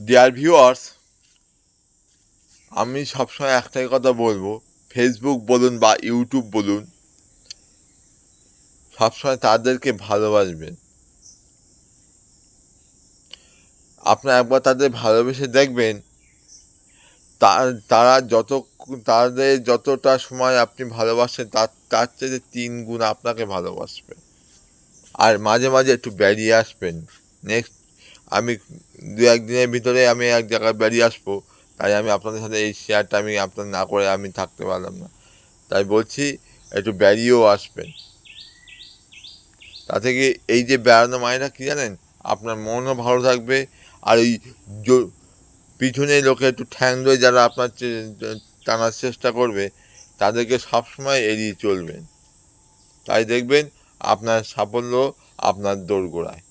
Dear viewers, আমি সবসময় একটাই কথা বলবো, ফেসবুক বলুন বা ইউটিউব বলুন, সবসময় তাদেরকে ভালোবাসবেন। আপনারা একবার তাদের ভালোবেসে দেখবেন, তারা তাদের যতটা সময় আপনি ভালোবাসেন তার চেয়ে 3 গুণ আপনাকে ভালোবাসবে। আর মাঝে মাঝে একটু বেরিয়ে আসবেন। নেক্সট আমি 2-1 দিনের ভিতরে আমি এক জায়গায় বেরিয়ে আসবো, তাই আমি আপনাদের সাথে এই শেয়ারটা আমি আপনার না করে আমি থাকতে পারলাম না। তাই বলছি, একটু বেরিয়েও আসবেন। তা থেকে এই যে বেড়ানো মানেটা কী জানেন, আপনার মনও ভালো থাকবে। আর এই পিছনে লোকে একটু ঠ্যাং ধরে যারা আপনার টানার চেষ্টা করবে, তাদেরকে সবসময় এড়িয়ে চলবেন। তাই দেখবেন আপনার সাফল্য আপনার দোরগোড়ায়।